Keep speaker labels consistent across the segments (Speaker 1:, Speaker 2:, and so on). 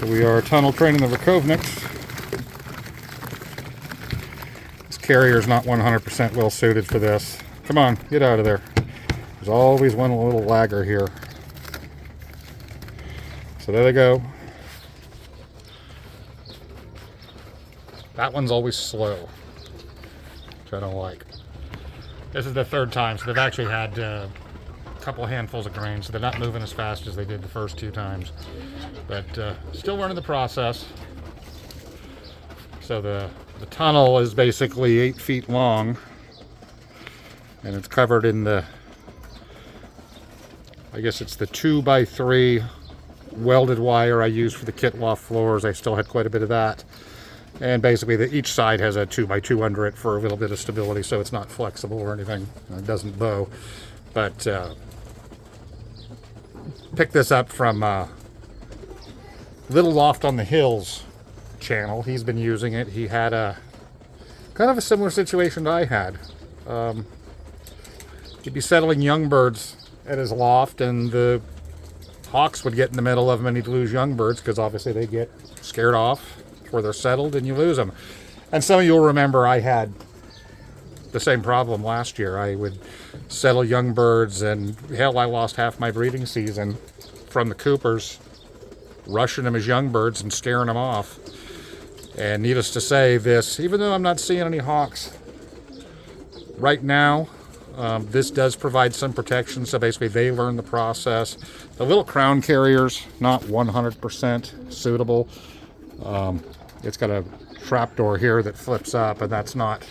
Speaker 1: We are tunnel training the Rakovniks. This carrier is not 100% well suited for this. Come on, get out of there. There's always one little lagger here. So there they go. That one's always slow, which I don't like. This is the third time, so they've actually had a couple handfuls of grain, so they're not moving as fast as they did the first two times. But still learning the process. So the tunnel is basically 8 feet long, and it's covered in the, I guess it's the 2x3 welded wire I use for the kit loft floors. I still had quite a bit of that. And basically each side has a 2x2 under it for a little bit of stability, so it's not flexible or anything. It doesn't bow. But picked this up from Little Loft on the Hills channel. He's been using it. He had a kind of a similar situation that I had. He'd be settling young birds at his loft, and the hawks would get in the middle of them, and he'd lose young birds because obviously they get scared off where they're settled, and you lose them. And some of you will remember I had the same problem last year. I would settle young birds, and hell, I lost half my breeding season from the coopers rushing them as young birds and scaring them off. And needless to say, this, even though I'm not seeing any hawks right now, this does provide some protection. So basically they learn the process. The little crown carrier's not 100% suitable. It's got a trapdoor here that flips up, and that's not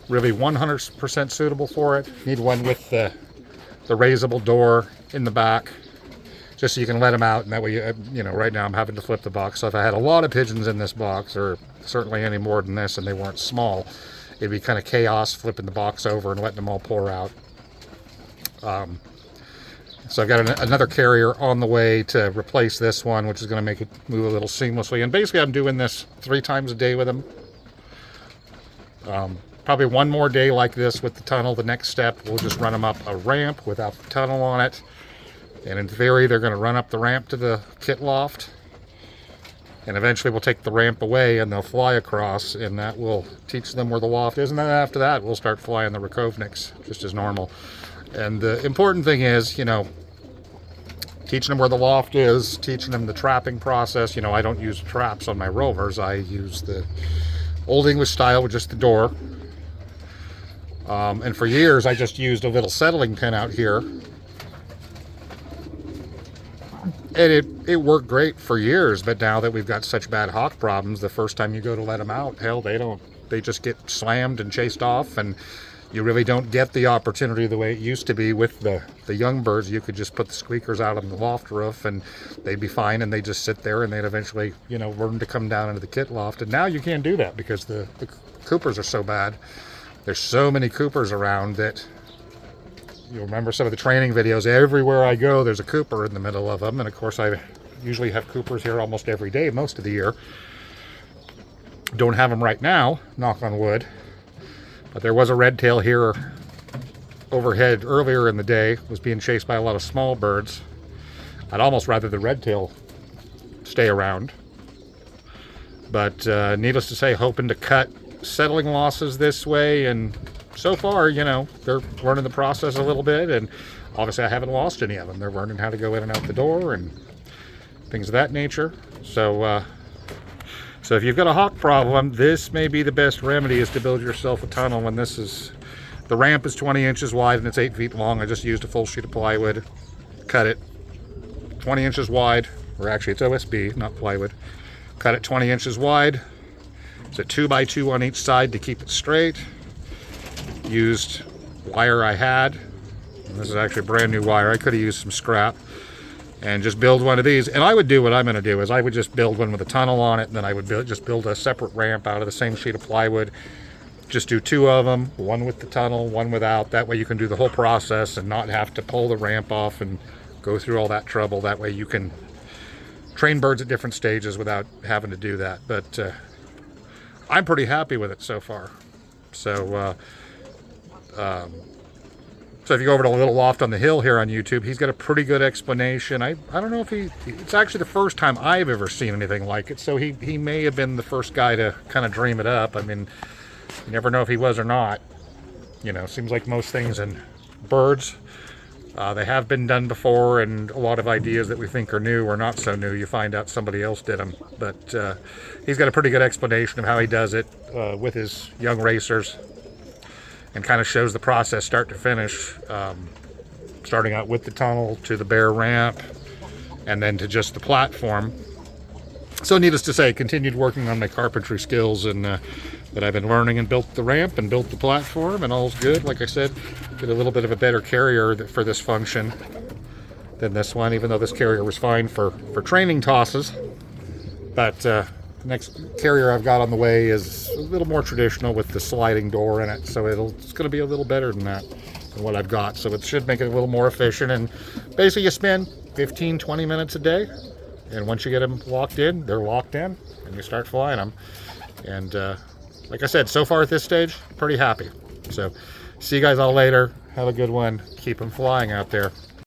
Speaker 1: really 100% suitable for it. Need one with the raisable door in the back, just so you can let them out, and that way, you know, right now I'm having to flip the box. So if I had a lot of pigeons in this box, or certainly any more than this, and they weren't small, it'd be kind of chaos flipping the box over and letting them all pour out. So I've got another carrier on the way to replace this one, which is going to make it move a little seamlessly. And basically I'm doing this 3 times a day with them. Probably one more day like this with the tunnel. The next step, we'll just run them up a ramp without the tunnel on it. And in theory, they're going to run up the ramp to the kit loft. And eventually we'll take the ramp away and they'll fly across, and that will teach them where the loft is. And then after that, we'll start flying the Rakovniks just as normal. And the important thing is, you know, teaching them where the loft is, teaching them the trapping process. You know, I don't use traps on my rovers. I use the old English style with just the door. And for years, I just used a little settling pin out here. And it worked great for years, but now that we've got such bad hawk problems, the first time you go to let them out, hell, they just get slammed and chased off, and you really don't get the opportunity the way it used to be with the young birds. You could just put the squeakers out on the loft roof and they'd be fine, and they'd just sit there, and they'd eventually, you know, learn to come down into the kit loft. And now you can't do that because the coopers are so bad. There's so many coopers around that you'll remember some of the training videos. Everywhere I go, there's a cooper in the middle of them. And of course, I usually have coopers here almost every day, most of the year. Don't have them right now, knock on wood. But there was a red tail here overhead earlier in the day. Was being chased by a lot of small birds. I'd almost rather the red tail stay around. But needless to say, hoping to cut settling losses this way. And so far, you know, they're learning the process a little bit. And obviously I haven't lost any of them. They're learning how to go in and out the door and things of that nature. So if you've got a hawk problem, this may be the best remedy, is to build yourself a tunnel. When this is, the ramp is 20 inches wide and it's 8 feet long. I just used a full sheet of plywood, cut it 20 inches wide, or actually it's OSB, not plywood. Cut it 20 inches wide. It's a 2x2 on each side to keep it straight. Used wire I had. And this is actually brand new wire. I could have used some scrap. And just build one of these. And I would do what I'm going to do is I would just build one with a tunnel on it, and then I would just build a separate ramp out of the same sheet of plywood. Just do 2 of them, one with the tunnel, one without. That way you can do the whole process and not have to pull the ramp off and go through all that trouble. That way you can train birds at different stages without having to do that. But I'm pretty happy with it so far. So So if you go over to Little Loft on the Hill here on YouTube, he's got a pretty good explanation. I don't know if it's actually the first time I've ever seen anything like it, so he may have been the first guy to kind of dream it up. I mean, you never know if he was or not. You know, seems like most things in birds, they have been done before, and a lot of ideas that we think are new or not so new, you find out somebody else did them. But he's got a pretty good explanation of how he does it with his young racers, and kind of shows the process start to finish, starting out with the tunnel to the bare ramp and then to just the platform. So needless to say, continued working on my carpentry skills, and that I've been learning, and built the ramp and built the platform, and all's good. Like I said, get a little bit of a better carrier for this function than this one, even though this carrier was fine for training tosses. But the next carrier I've got on the way is a little more traditional with the sliding door in it, so it's going to be a little better than that, than what I've got. So it should make it a little more efficient, and basically you spend 15-20 minutes a day, and once you get them locked in, they're locked in, and you start flying them. And like I said, so far at this stage, pretty happy. So see you guys all later. Have a good one. Keep them flying out there.